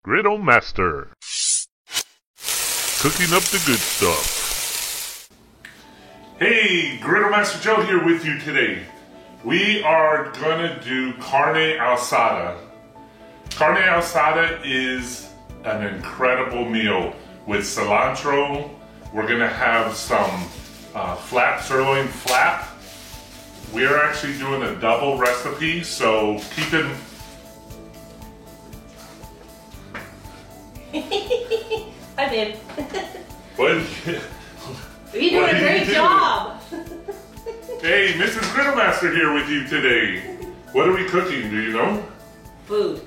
Griddle Master. Cooking up the good stuff. Hey, Griddle Master Joe here with you today. We are gonna do carne asada. Carne asada is an incredible meal with cilantro. We're gonna have some sirloin flap. We're actually doing a double recipe, so keep it. Hi, babe. What? You're doing a great job. Hey, Mrs. Griddle Master here with you today. What are we cooking? Do you know? Food.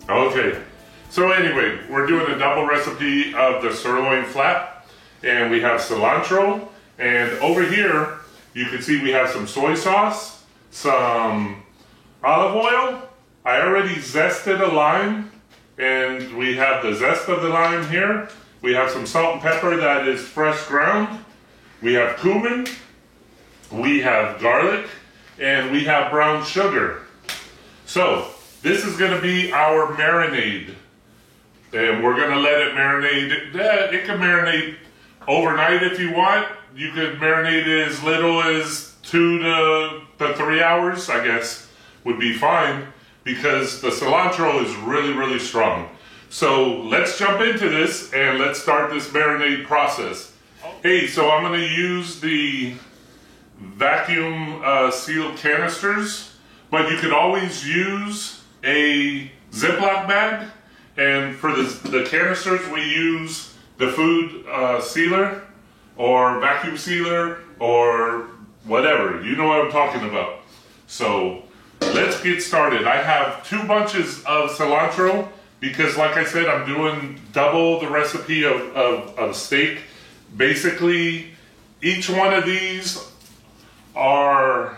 Okay. So anyway, we're doing a double recipe of the sirloin flap, and we have cilantro, and over here you can see we have some soy sauce, some olive oil. I already zested a lime, and we have the zest of the lime here. We have some salt and pepper that is fresh ground. We have cumin, we have garlic, and we have brown sugar. So this is going to be our marinade, and we're going to let it marinate. It can marinate overnight if you want. You could marinate as little as 2 to 3 hours, I guess, would be fine, because the cilantro is really, really strong. So let's jump into this and let's start this marinade process. Hey, so I'm going to use the vacuum sealed canisters, but you could always use a Ziploc bag, and for the canisters we use the food sealer or vacuum sealer or whatever. You know what I'm talking about. So let's get started. I have 2 bunches of cilantro because, like I said, I'm doing double the recipe of steak. Basically, each one of these are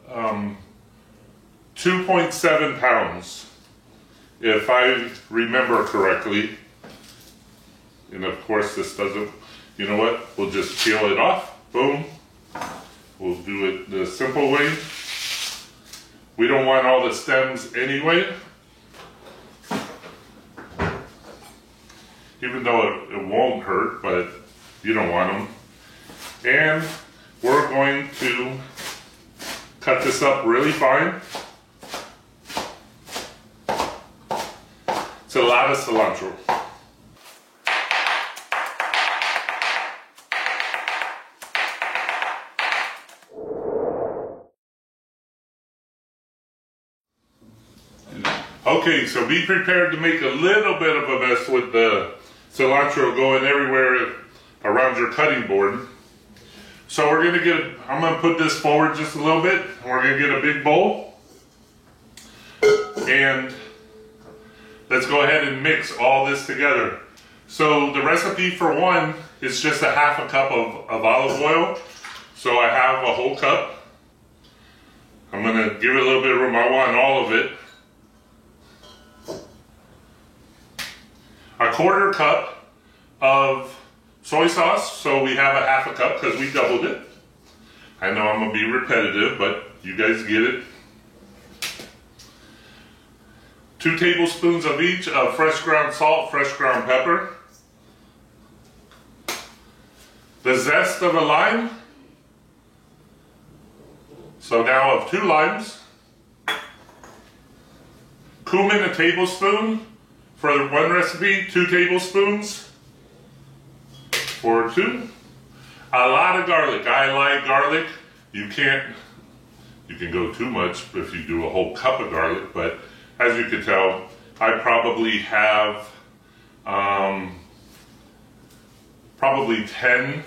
2.7 pounds, if I remember correctly. And of course this doesn't, you know what, we'll just peel it off, boom. We'll do it the simple way. We don't want all the stems anyway. Even though it won't hurt, but you don't want them. And we're going to cut this up really fine. It's a lot of cilantro. Okay, so be prepared to make a little bit of a mess with the cilantro going everywhere around your cutting board. So we're gonna I'm gonna put this forward just a little bit, and we're gonna get a big bowl. And let's go ahead and mix all this together. So the recipe for one is just a 1/2 cup of olive oil. So I have a whole cup. I'm gonna give it a little bit of room. I want all of it. A 1/4 cup of soy sauce, so we have a 1/2 cup because we doubled it. I know I'm gonna be repetitive, but you guys get it. 2 tablespoons of each of fresh ground salt, fresh ground pepper. The zest of a lime. So now of 2 limes. Cumin, a tablespoon. For the one recipe, 2 tablespoons for 2. A lot of garlic. I like garlic. You can go too much if you do a whole cup of garlic, but as you can tell, I probably have probably 10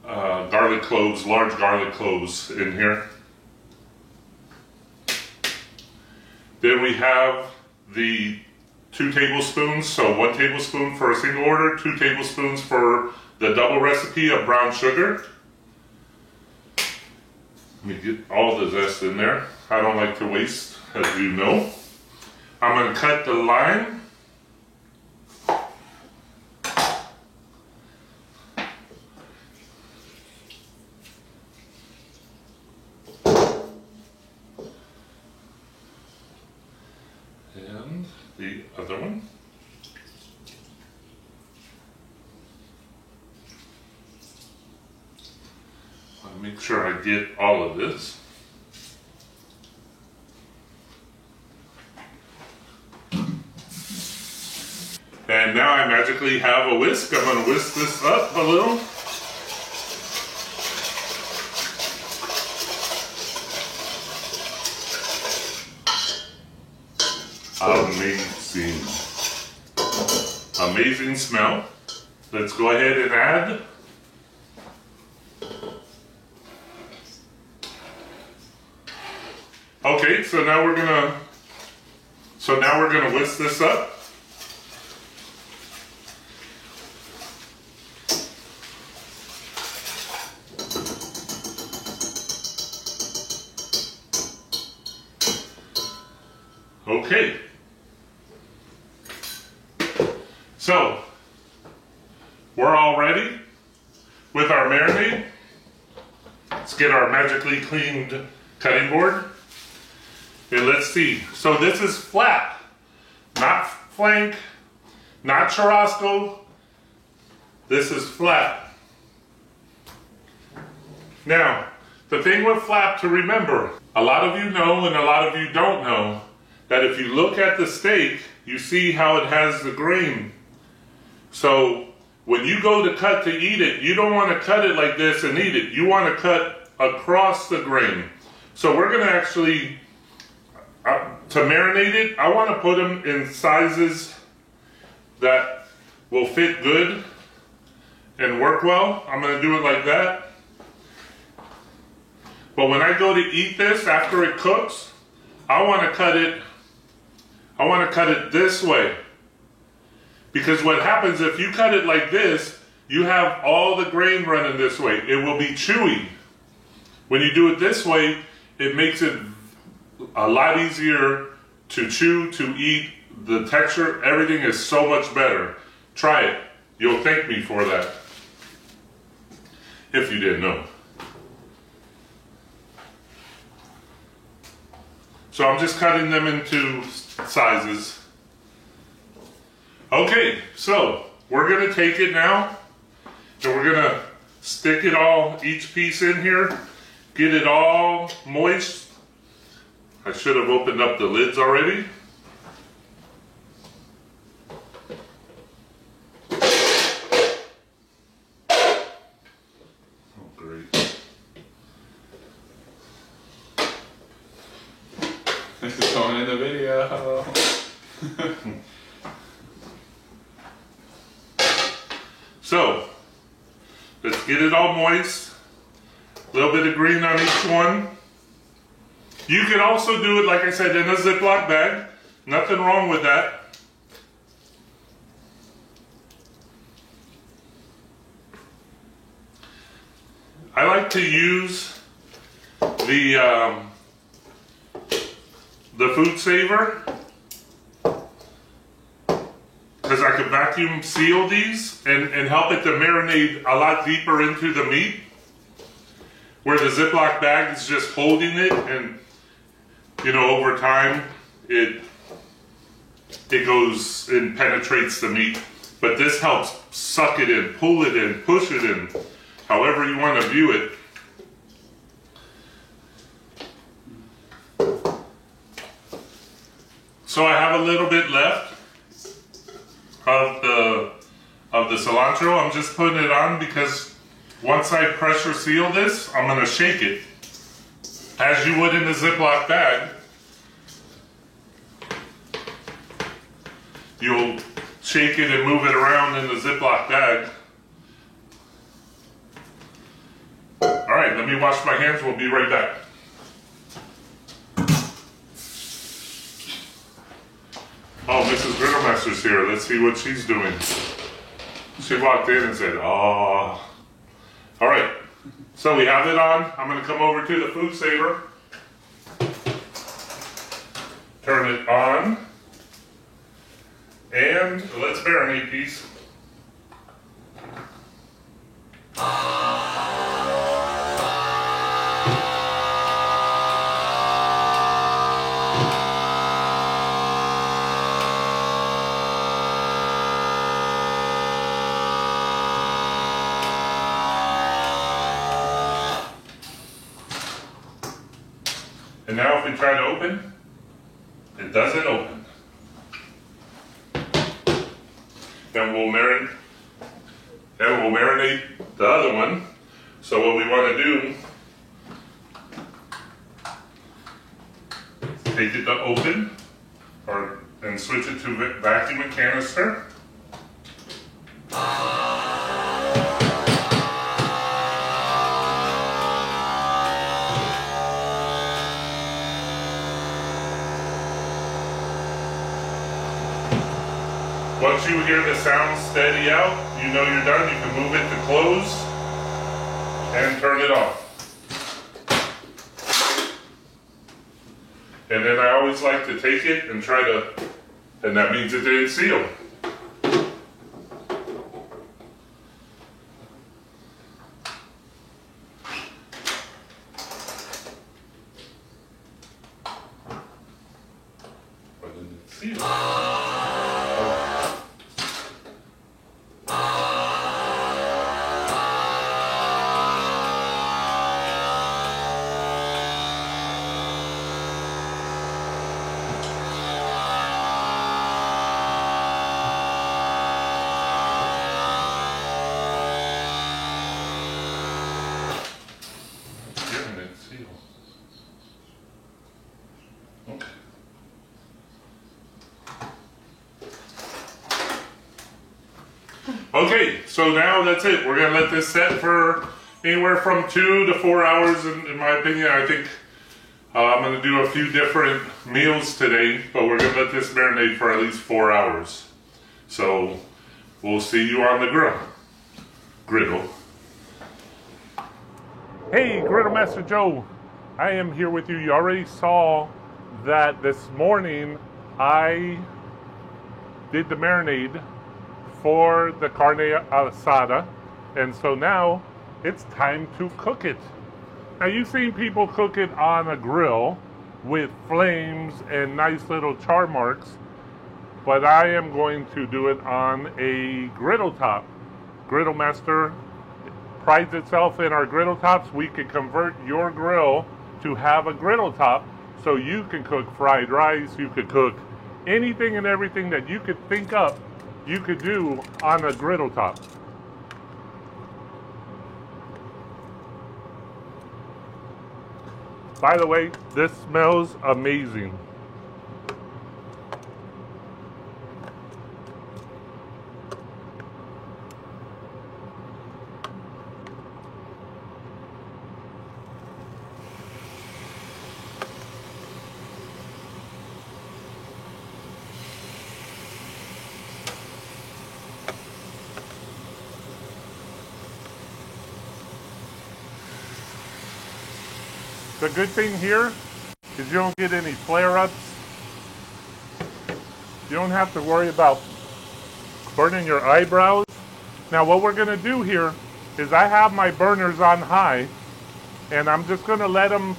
garlic cloves, large garlic cloves in here. Then we have the 2 tablespoons, so 1 tablespoon for a single order, 2 tablespoons for the double recipe of brown sugar. Let me get all the zest in there. I don't like to waste, as you know. I'm going to cut the lime. And the other one. make sure I get all of this. And now I magically have a whisk. I'm going to whisk this up a little. Amazing. Amazing smell. Let's go ahead and add. Okay, so now we're gonna whisk this up. Okay. So, we're all ready with our marinade. Let's get our magically cleaned cutting board. And let's see. So this is flat, not flank, not churrasco. This is flat. Now, the thing with flat to remember, a lot of you know and a lot of you don't know, that if you look at the steak, you see how it has the grain. So when you go to cut to eat it, you don't want to cut it like this and eat it. You want to cut across the grain. So we're going to actually, to marinate it, I want to put them in sizes that will fit good and work well. I'm going to do it like that. But when I go to eat this after it cooks, I want to cut it this way. Because what happens if you cut it like this, you have all the grain running this way. It will be chewy. When you do it this way, it makes it a lot easier to chew, to eat. The texture, everything is so much better. Try it. You'll thank me for that. If you didn't know. So I'm just cutting them into sizes. Okay, so we're gonna take it now and we're gonna stick it all, each piece in here, get it all moist. I should have opened up the lids already. Oh, great. This is going in the video. So, let's get it all moist. A little bit of green on each one. You can also do it, like I said, in a Ziploc bag. Nothing wrong with that. I like to use the food saver, because I can vacuum seal these and help it to marinate a lot deeper into the meat, where the Ziploc bag is just holding it, and you know, over time it goes and penetrates the meat. But this helps suck it in, pull it in, push it in, however you want to view it. So I have a little bit left of the cilantro. I'm just putting it on because once I pressure seal this, I'm going to shake it as you would in the Ziploc bag. You'll shake it and move it around in the Ziploc bag. All right, let me wash my hands. We'll be right back. Oh, Mrs. Grittermaster's here. Let's see what she's doing. She walked in and said, "Oh." All right, so we have it on. I'm going to come over to the food saver. Turn it on. And let's marinate these. now if we try to open, it doesn't open. Then we'll marinate the other one. So what we want to do is take it to open and switch it to vacuum and canister. Once you hear the sound steady out, you know you're done. You can move it to close and turn it off. And then I always like to take it and try to, and that means it didn't seal. But then it sealed. Okay, so now that's it. We're gonna let this set for anywhere from 2 to 4 hours. In my opinion, I think I'm gonna do a few different meals today, but we're gonna let this marinate for at least 4 hours. So we'll see you on the griddle. Hey, Griddle Master Joe. I am here with you. You already saw that this morning I did the marinade for the carne asada, and so now it's time to cook it. Now you've seen people cook it on a grill with flames and nice little char marks, but I am going to do it on a griddle top. Griddle Master prides itself in our griddle tops. We can convert your grill to have a griddle top so you can cook fried rice, you could cook anything and everything that you could think up you could do on a griddle top. By the way, this smells amazing. The good thing here is you don't get any flare-ups. You don't have to worry about burning your eyebrows. Now what we're going to do here is I have my burners on high, and I'm just going to let them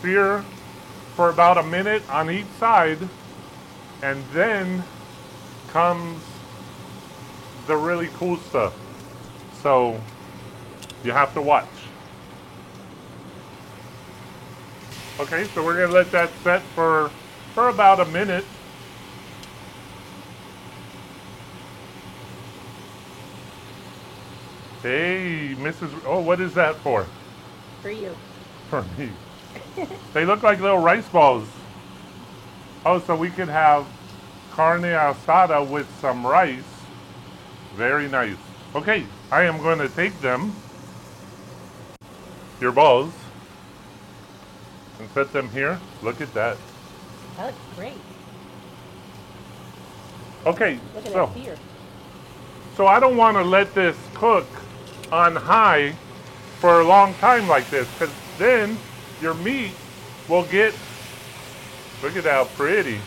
sear for about a minute on each side, and then comes the really cool stuff. So you have to watch. Okay, so we're going to let that set for about a minute. Hey, Mrs. Oh, what is that for? For you. For me. They look like little rice balls. Oh, so we could have carne asada with some rice. Very nice. Okay, I am going to take them, your balls, and set them here. Look at that. That looks great. Okay, Look at so that sear. So I don't want to let this cook on high for a long time like this, because then your meat will get, look at how pretty.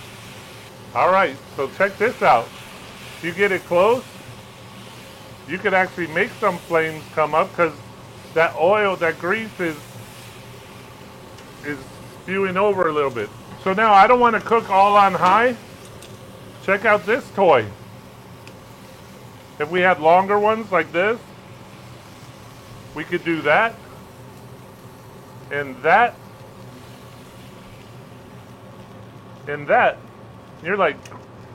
All right, so check this out. If you get it close, you could actually make some flames come up, because that oil, that grease is spewing over a little bit. So now I don't want to cook all on high. Check out this toy. If we had longer ones like this, we could do that and that And that, you're like,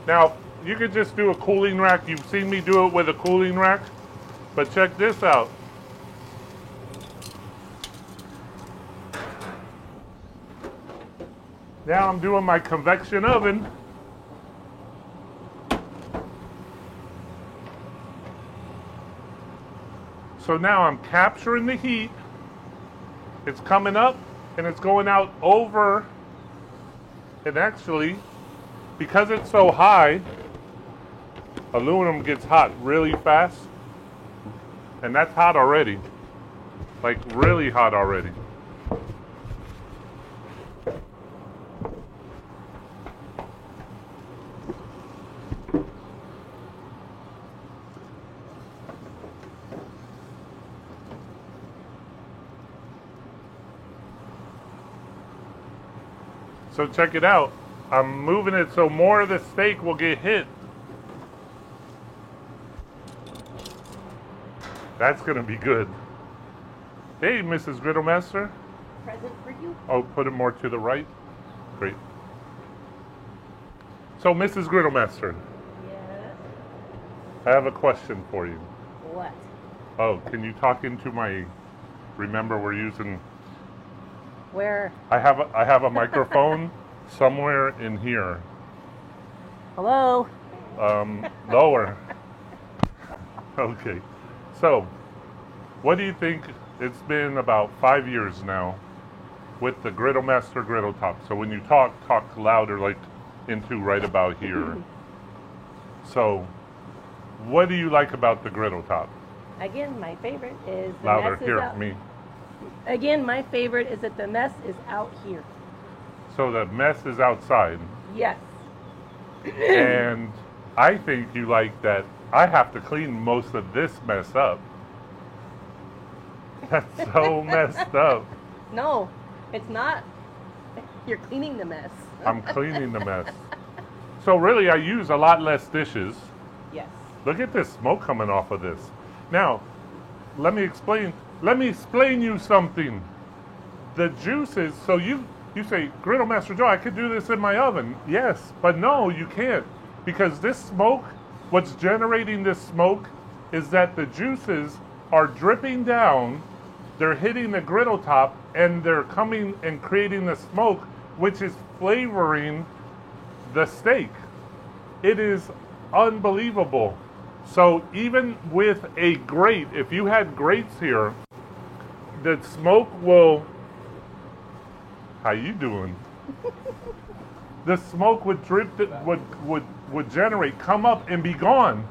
now you could just do a cooling rack. You've seen me do it with a cooling rack, but check this out. Now I'm doing my convection oven. So now I'm capturing the heat. It's coming up and it's going out over. And actually, because it's so high, aluminum gets hot really fast. And that's hot already. Like really hot already. So check it out. I'm moving it so more of the steak will get hit. That's gonna be good. Hey, Mrs. Griddlemaster. Present for you. Oh, put it more to the right. Great. So, Mrs. Griddlemaster, Yes. I have a question for you. What? Oh, can you talk into my? Remember, we're using. Where? I have a microphone somewhere in here. Hello? Lower. Okay. So, what do you think? It's been about 5 years now with the Griddlemaster griddle top. So when you talk louder, like into right about here. So, what do you like about the griddle top? Again, my favorite is the Louder. mess is Here, out. me. Again, my favorite is that the mess is out here. So the mess is outside. Yes. And I think you like that I have to clean most of this mess up. That's so messed up. No, it's not. You're cleaning the mess. I'm cleaning the mess. So really, I use a lot less dishes. Yes. Look at this smoke coming off of this. Now, let me explain you something. The juices, so you say, Griddlemaster Joe, I could do this in my oven. Yes, but no, you can't. Because this smoke, what's generating this smoke is that the juices are dripping down, they're hitting the griddle top, and they're coming and creating the smoke, which is flavoring the steak. It is unbelievable. So even with a grate, if you had grates here, the smoke will, how you doing? The smoke would drip, would generate, come up and be gone.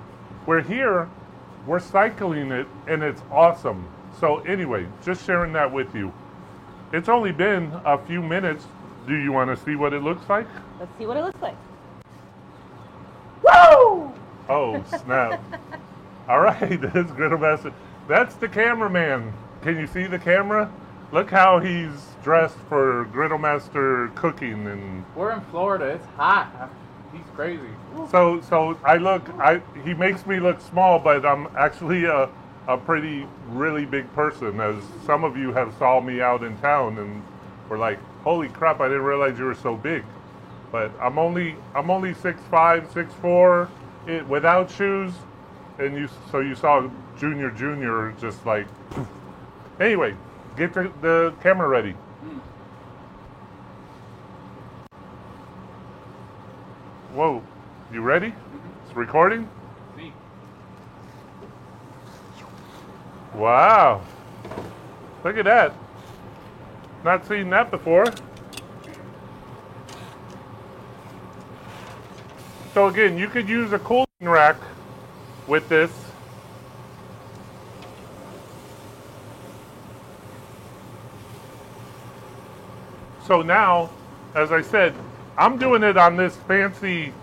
Where here, we're cycling it and it's awesome. So anyway, just sharing that with you. It's only been a few minutes. Do you want to see what it looks like? Let's see what it looks like. Woo! Oh, snap. All right, this is Griddlemaster. That's the cameraman. Can you see the camera? Look how he's dressed for Griddlemaster cooking. And We're in Florida. It's hot. He's crazy. so he makes me look small, but I'm actually a pretty, really big person, as some of you have saw me out in town and were like, holy crap, I didn't realize you were so big. But I'm only 6'5", 6'4", without shoes, and you saw Junior just like. Anyway, get the camera ready. Whoa, you ready? It's recording? See. Wow, look at that. Not seen that before. So again, you could use a cooling rack with this. So now, as I said, I'm doing it on this fancy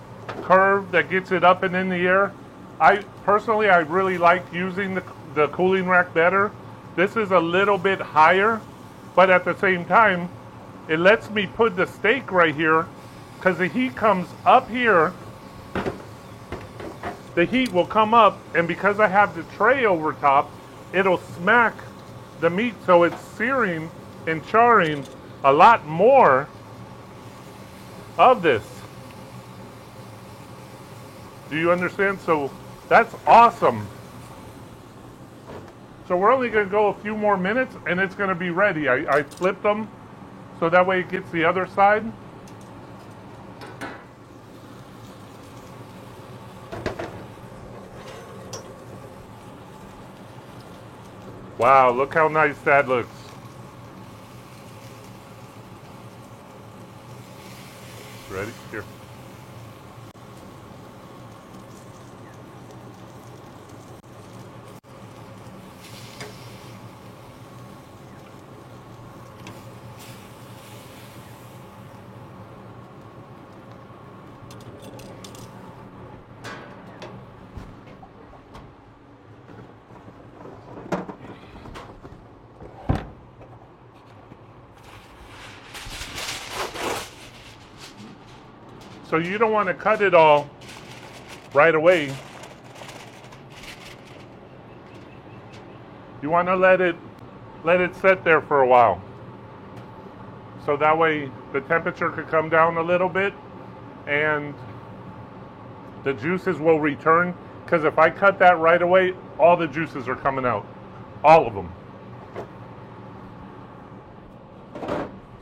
curve that gets it up and in the air. I really like using the cooling rack better. This is a little bit higher, but at the same time, it lets me put the steak right here because the heat comes up here. The heat will come up, and because I have the tray over top, it'll smack the meat, so it's searing and charring a lot more of this. Do you understand? So that's awesome. So we're only going to go a few more minutes and it's going to be ready. I flipped them so that way it gets the other side. Wow, look how nice that looks. Ready? Here. So you don't want to cut it all right away. You want to let it sit there for a while. So that way the temperature could come down a little bit and the juices will return. Because if I cut that right away, all the juices are coming out. All of them.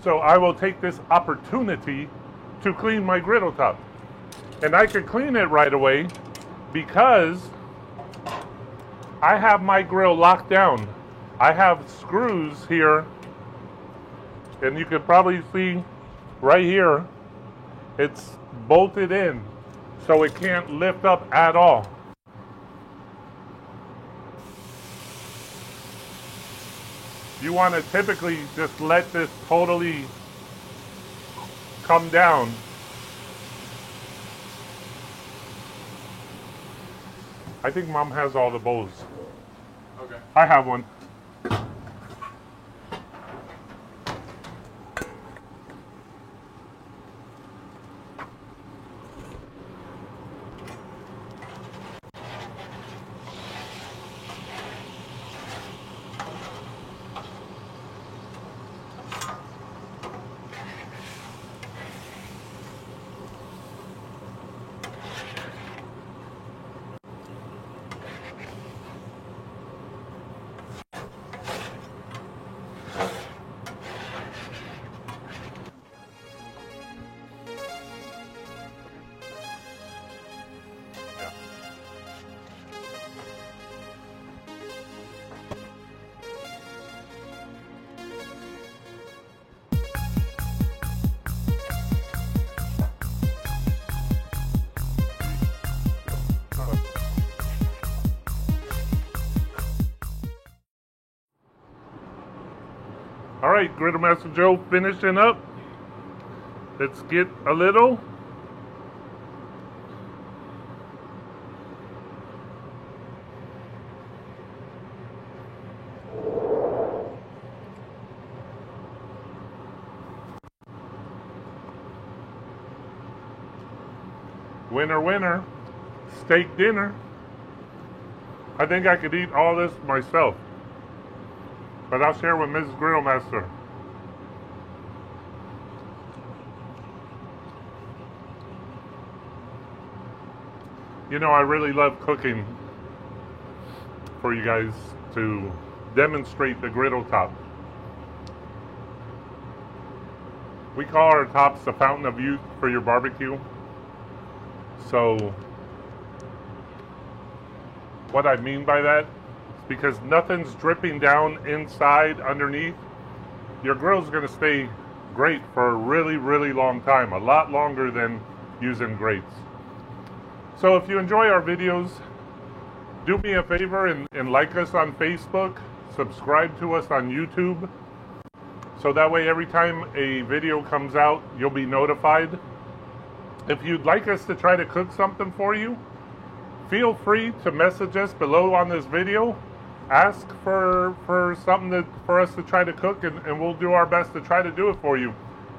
So I will take this opportunity to clean my griddle top. And I could clean it right away because I have my grill locked down. I have screws here, and you can probably see right here, it's bolted in, so it can't lift up at all. You want to typically just let this totally come down. I think Mom has all the bowls. Okay. I have one. All right, Griddle Master Joe finishing up. Let's get a little. Winner, winner, steak dinner. I think I could eat all this myself, but I'll share with Mrs. Griddle Master. You know, I really love cooking for you guys to demonstrate the griddle top. We call our tops the fountain of youth for your barbecue. So what I mean by that is because nothing's dripping down inside underneath, your grill's going to stay great for a really, really long time, a lot longer than using grates. So if you enjoy our videos, do me a favor and like us on Facebook, subscribe to us on YouTube, so that way every time a video comes out, you'll be notified. If you'd like us to try to cook something for you, feel free to message us below on this video. Ask for something for us to try to cook, and we'll do our best to try to do it for you.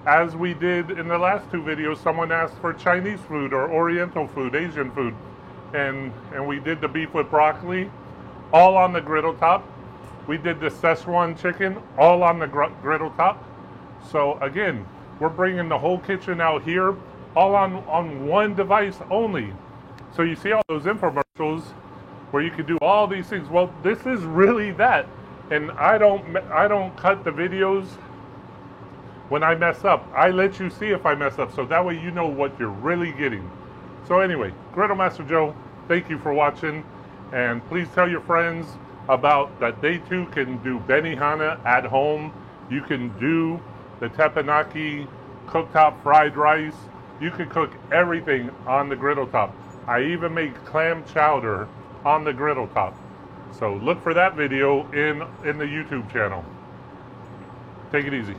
As we did in the last two videos, someone asked for Chinese food or Oriental food, Asian food, and we did the beef with broccoli, all on the griddle top. We did the Szechuan chicken, all on the griddle top. So again, we're bringing the whole kitchen out here, all on one device only. So you see all those infomercials where you can do all these things. Well, this is really that. And I don't cut the videos when I mess up. I let you see if I mess up, so that way you know what you're really getting. So anyway, Griddle Master Joe, thank you for watching, and please tell your friends about that they too can do Benihana at home. You can do the teppanyaki cooktop fried rice. You can cook everything on the griddle top. I even make clam chowder on the griddle top. So look for that video in the YouTube channel. Take it easy.